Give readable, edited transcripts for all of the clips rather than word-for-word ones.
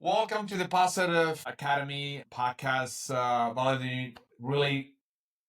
Welcome to the Positive Academy podcast, Vladimir. Really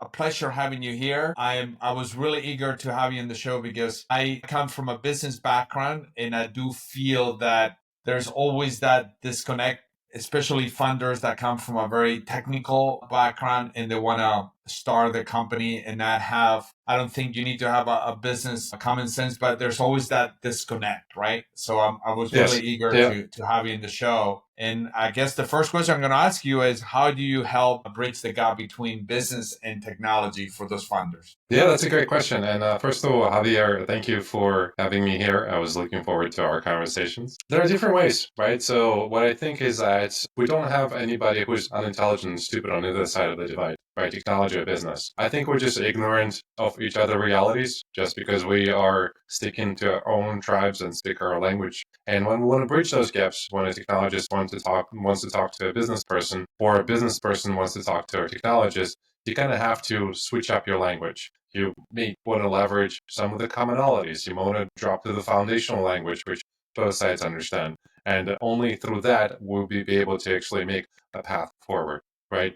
a pleasure having you here. I was really eager to have you in the show because I come from a business background and I do feel that there's always that disconnect, especially funders that come from a very technical background and they want to start the company and not have, I don't think you need to have a business a common sense, but there's always that disconnect, right? So I was really Yes. eager Yeah. to have you in the show. And I guess the first question I'm going to ask you is how do you help bridge the gap between business and technology for those funders? Yeah, that's a great question. And first of all, Javier, thank you for having me here. I was looking forward to our conversations. There are different ways, right? So what I think is that we don't have anybody who's unintelligent and stupid on either side of the divide, right? Technology or business. I think we're just ignorant of each other realities just because we are sticking to our own tribes and speak our language. And when we want to bridge those gaps, when a technologist wants to talk to a business person, or a business person wants to talk to a technologist, you kind of have to switch up your language. You may want to leverage some of the commonalities. You want to drop to the foundational language, which both sides understand. And only through that will we be able to actually make a path forward, right?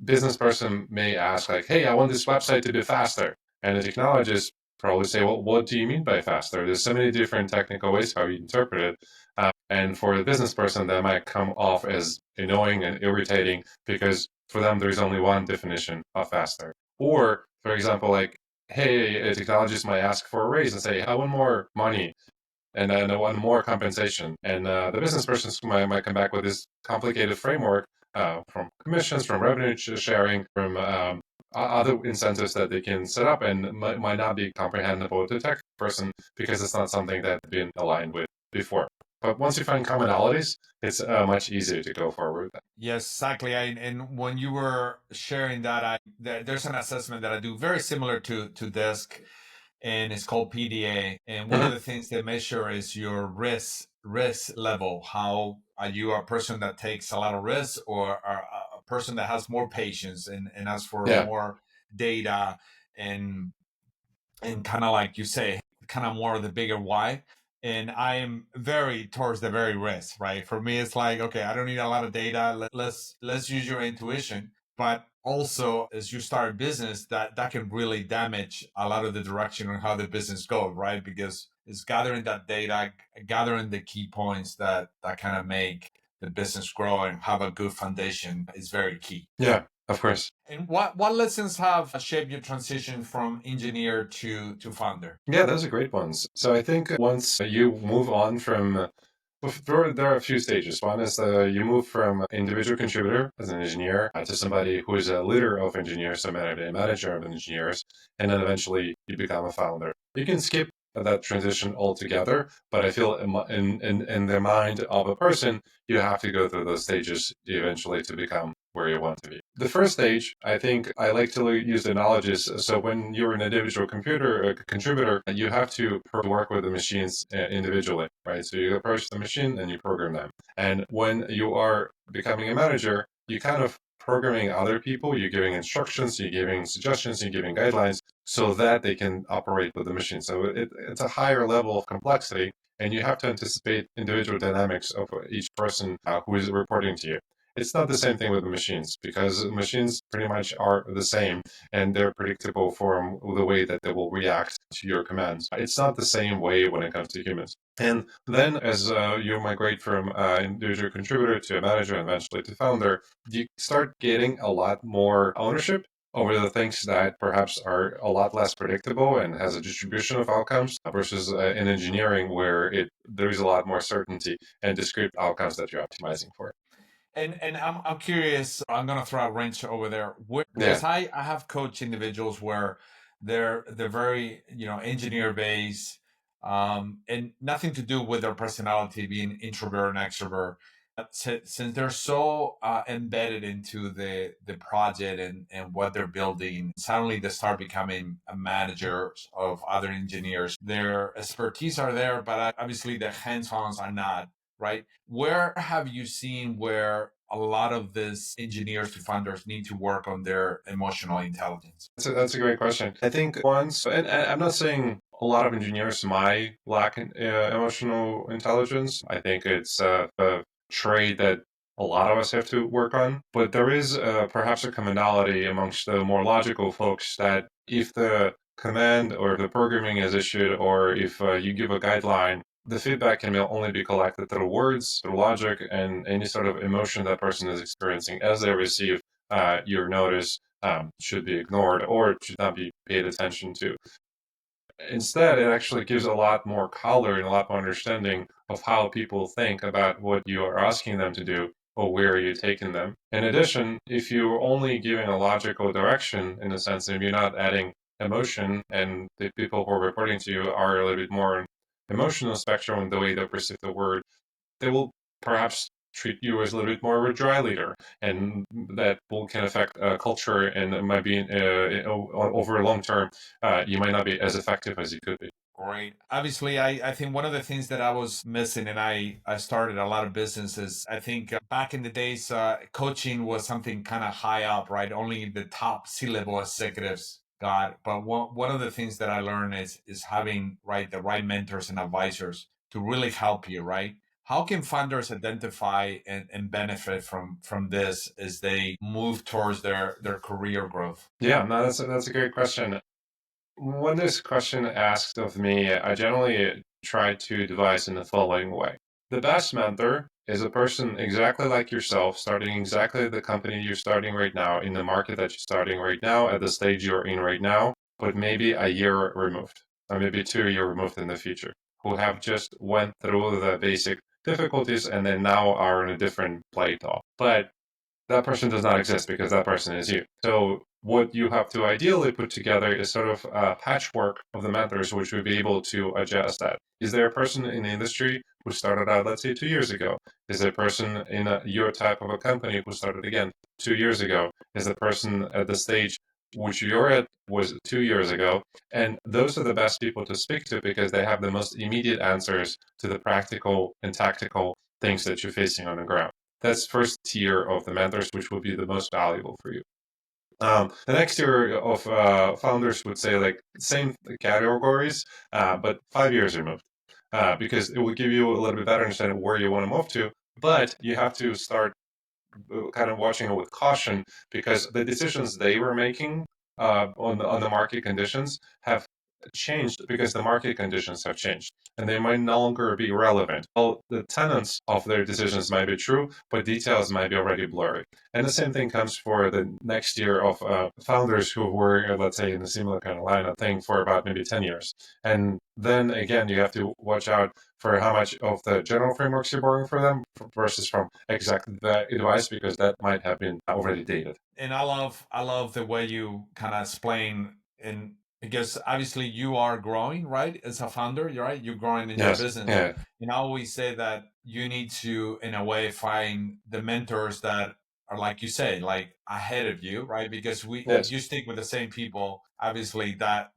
Business person may ask like, hey, I want this website to be faster. And the technologist probably say, well, what do you mean by faster? There's so many different technical ways how you interpret it. And for the business person, that might come off as annoying and irritating because for them, there's only one definition of faster. Or, for example, like, hey, a technologist might ask for a raise and say, I want more money and then I want more compensation. And the business person might come back with this complicated framework from commissions, from revenue sharing, from other incentives that they can set up and might not be comprehensible to the tech person because it's not something that they've been aligned with before. But once you find commonalities, it's much easier to go forward. Yes, exactly. And when you were sharing that, there's an assessment that I do very similar to DISC, and it's called PDA. And one of the things they measure is your risk level. How are you a person that takes a lot of risk, or a person that has more patience and asks for Yeah. more data and kind of like you say, kind of more of the bigger why. And I am very towards the very risk, right? For me, it's like, okay, I don't need a lot of data. Let's use your intuition. But also, as you start a business, that can really damage a lot of the direction on how the business goes, right? Because it's gathering that data, gathering the key points that kind of make the business grow and have a good foundation is very key. Yeah, of course. And what lessons have shaped your transition from engineer to founder? Yeah, those are great ones. So I think once you move on from, there are a few stages. One is you move from individual contributor as an engineer to somebody who is a leader of engineers, so a manager of engineers, and then eventually you become a founder. You can skip that transition altogether, but I feel in the mind of a person, you have to go through those stages eventually to become where you want to be. The first stage, I think I like to use the analogies. So when you're an individual contributor, you have to work with the machines individually, right? So you approach the machine and you program them. And when you are becoming a manager, you kind of programming other people, you're giving instructions, you're giving suggestions, you're giving guidelines so that they can operate with the machine. So it's a higher level of complexity, and you have to anticipate individual dynamics of each person who is reporting to you. It's not the same thing with the machines because machines pretty much are the same and they're predictable from the way that they will react to your commands. It's not the same way when it comes to humans. And then as you migrate from individual contributor to a manager and eventually to founder, you start getting a lot more ownership over the things that perhaps are a lot less predictable and has a distribution of outcomes versus in engineering where there is a lot more certainty and discrete outcomes that you're optimizing for. And I'm curious. I'm gonna throw a wrench over there Yeah. because I have coached individuals where they're very engineer based, and nothing to do with their personality being introvert and extrovert. Since they're so embedded into the project and what they're building, suddenly they start becoming a managers of other engineers. Their expertise are there, but obviously the hands-ons are not, right? Where have you seen where a lot of these engineers to founders need to work on their emotional intelligence? That's a great question. I think once, and I'm not saying a lot of engineers might lack emotional intelligence. I think it's trait that a lot of us have to work on. But there is perhaps a commonality amongst the more logical folks that if the command or the programming is issued, or if you give a guideline, the feedback can only be collected through words, through logic, and any sort of emotion that person is experiencing as they receive your notice should be ignored or should not be paid attention to. Instead, it actually gives a lot more color and a lot more understanding of how people think about what you are asking them to do or where you're taking them. In addition, if you're only giving a logical direction, in a sense, if you're not adding emotion, and the people who are reporting to you are a little bit more emotional spectrum in the way they perceive the word, they will perhaps treat you as a little bit more of a dry leader, and that will can affect culture, and it might be over a long term, you might not be as effective as you could be. Great. Obviously, I think one of the things that I was missing, and I started a lot of businesses. I think back in the days, coaching was something kind of high up, right? Only the top C-level executives got. But one of the things that I learned is having the right mentors and advisors to really help you, right? How can founders identify and benefit from this as they move towards their career growth? Yeah, no, that's a great question. When this question asked of me, I generally try to devise in the following way. The best mentor is a person exactly like yourself, starting exactly the company you're starting right now, in the market that you're starting right now, at the stage you're in right now, but maybe a year removed, or maybe 2 years removed in the future, who have just went through the basic difficulties and then now are in a different play top. But that person does not exist because that person is you. So what you have to ideally put together is sort of a patchwork of the mentors which would be able to adjust that. Is there a person in the industry who started out, let's say, 2 years ago? Is there a person in your type of a company who started again 2 years ago? Is the person at the stage which you're at was 2 years ago? And those are the best people to speak to because they have the most immediate answers to the practical and tactical things that you're facing on the ground. That's first tier of the mentors, which will be the most valuable for you. The next tier of founders would say like same categories, but 5 years removed, because it will give you a little bit better understanding where you want to move to. But you have to start kind of watching it with caution because the decisions they were making on the market conditions have changed because the market conditions have changed and they might no longer be relevant. Well, the tenets of their decisions might be true, but details might be already blurry. And the same thing comes for the next year of founders who were, let's say, in a similar kind of line of thing for about maybe 10 years. And then again, you have to watch out for how much of the general frameworks you're borrowing from them versus from exactly the advice, because that might have been already dated. And I love the way you kind of explain, and because obviously you are growing, right, as a founder. You're right, you're growing in your Yes. business. Yeah. And I always say that you need to, in a way, find the mentors that are, like you say, like ahead of you, right? Because if Yes. you stick with the same people, obviously that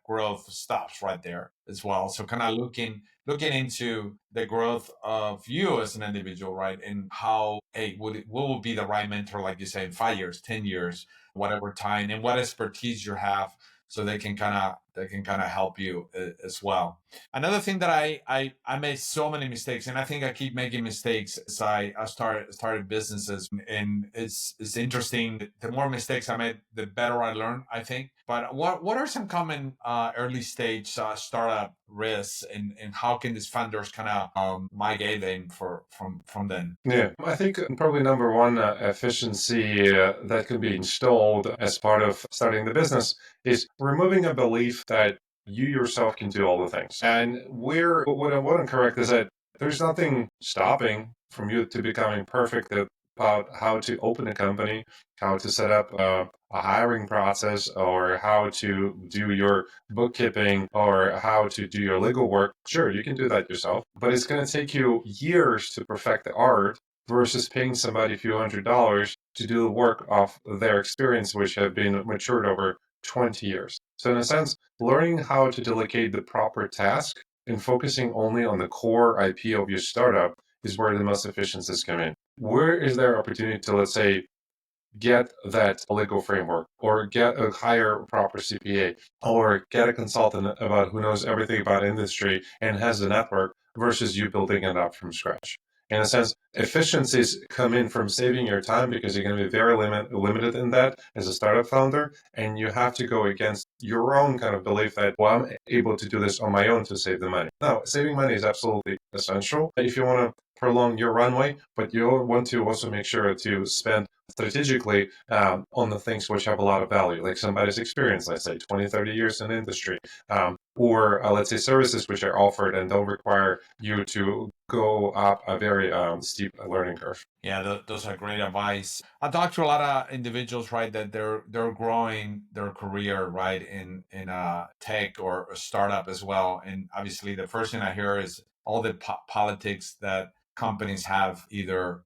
growth stops right there as well. So kind of looking into the growth of you as an individual, right? And how, hey, what would be the right mentor, like you say, in 5 years, 10 years, whatever time, and what expertise you have, so they can kind of help you as well. Another thing that I made so many mistakes, and I think I keep making mistakes as I started businesses, and it's interesting. The more mistakes I made, the better I learn, I think. But what are some common early stage startup risks, and how can these funders kind of mitigate them from them? Yeah, I think probably number one efficiency that could be installed as part of starting the business is removing a belief that you yourself can do all the things. And what I'm correct is that there's nothing stopping from you to becoming perfect about how to open a company, how to set up a hiring process, or how to do your bookkeeping, or how to do your legal work. Sure, you can do that yourself, but it's going to take you years to perfect the art versus paying somebody a few $100s to do the work of their experience, which have been matured over 20 years. So, in a sense, learning how to delegate the proper task and focusing only on the core IP of your startup is where the most efficiencies come in. Where is there opportunity to, let's say, get that legal framework, or get a higher proper CPA, or get a consultant about who knows everything about industry and has a network versus you building it up from scratch? In a sense, efficiencies come in from saving your time because you're going to be very limited in that as a startup founder. And you have to go against your own kind of belief that, well, I'm able to do this on my own to save the money. No, saving money is absolutely essential if you want to prolong your runway, but you want to also make sure to spend strategically on the things which have a lot of value, like somebody's experience, let's say 20, 30 years in the industry, or let's say services which are offered and don't require you to go up a very steep learning curve. Yeah, those are great advice. I talk to a lot of individuals, right, that they're growing their career, right, in tech or a startup as well. And obviously, the first thing I hear is all the politics that companies have, either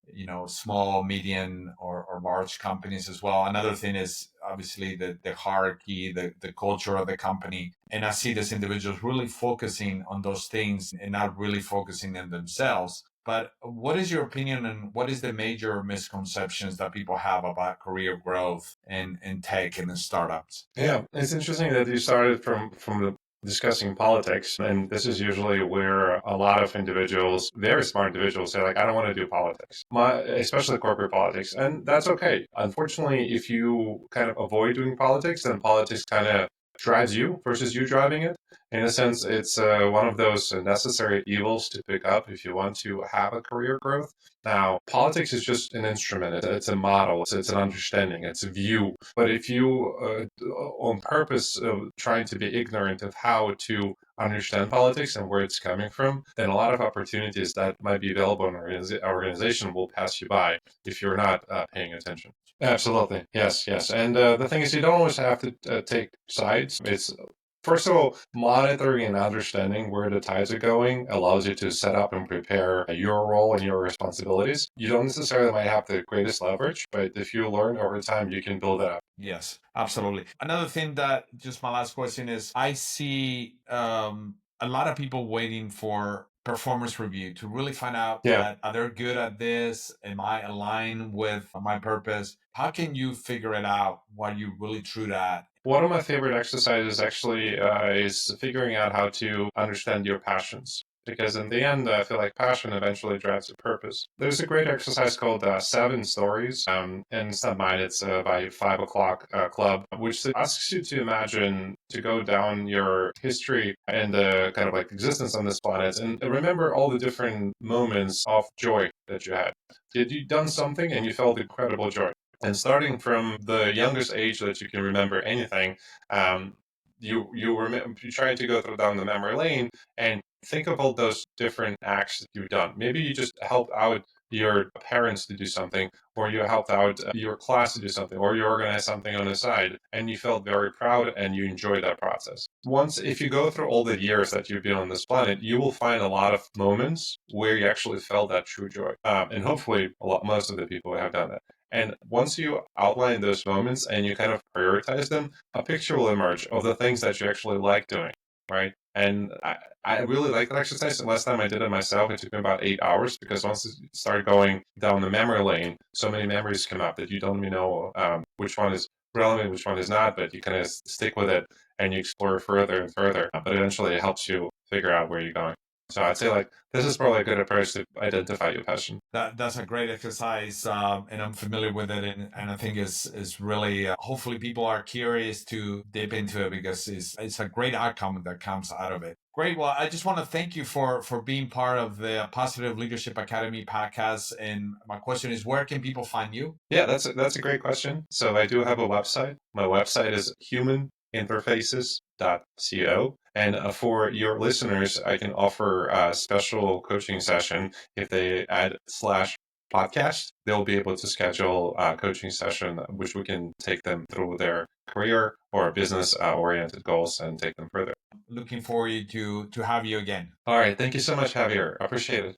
small, medium, or large companies as well. Another thing is obviously the hierarchy, the culture of the company. And I see these individuals really focusing on those things and not really focusing on themselves. But what is your opinion, and what is the major misconceptions that people have about career growth in tech and in startups? Yeah, it's interesting that you started from the discussing politics, and this is usually where a lot of individuals, very smart individuals, say like, I don't want to do politics, especially corporate politics, and that's okay. Unfortunately, if you kind of avoid doing politics, then politics kind of drives you versus you driving it. In a sense, it's one of those necessary evils to pick up if you want to have a career growth. Now, politics is just an instrument. It's a model. It's an understanding. It's a view. But if you, on purpose, trying to be ignorant of how to understand politics and where it's coming from, then a lot of opportunities that might be available in an organization will pass you by if you're not paying attention. Absolutely. Yes, yes. And the thing is, you don't always have to take sides. It's first of all, monitoring and understanding where the tides are going allows you to set up and prepare your role and your responsibilities. You don't necessarily might have the greatest leverage, but if you learn over time, you can build it up. Yes, absolutely. Another thing that, just my last question is, I see a lot of people waiting for performance review to really find out Yeah. that are they good at this? Am I aligned with my purpose? How can you figure it out what you really true at? One of my favorite exercises actually is figuring out how to understand your passions. Because in the end, I feel like passion eventually drives your purpose. There's a great exercise called Seven Stories, and it's not mine, it's by 5 O'Clock Club, which asks you to imagine, to go down your history and the kind of like existence on this planet and remember all the different moments of joy that you had. Did you done something and you felt incredible joy? And starting from the youngest age that you can remember anything, you try to go through down the memory lane and think of all those different acts that you've done. Maybe you just helped out your parents to do something, or you helped out your class to do something, or you organized something on the side, and you felt very proud and you enjoyed that process. Once, if you go through all the years that you've been on this planet, you will find a lot of moments where you actually felt that true joy. And hopefully, most of the people have done that. And once you outline those moments and you kind of prioritize them, a picture will emerge of the things that you actually like doing, right? And I really like that exercise. The last time I did it myself, it took me about 8 hours because once you start going down the memory lane, so many memories come up that you don't even know which one is relevant, which one is not, but you kind of stick with it and you explore further and further. But eventually it helps you figure out where you're going. So I'd say like this is probably a good approach to identify your passion. That's a great exercise, and I'm familiar with it, and I think is really hopefully people are curious to dip into it because it's a great outcome that comes out of it. Great. Well, I just want to thank you for being part of the Positive Leadership Academy podcast. And my question is, where can people find you? Yeah, that's a great question. So I do have a website. My website is humaninterfaces.co. And for your listeners, I can offer a special coaching session. If they add slash podcast, they'll be able to schedule a coaching session, which we can take them through their career or business oriented goals and take them further. Looking forward to have you again. All right. Thank you so much, Javier. I appreciate it.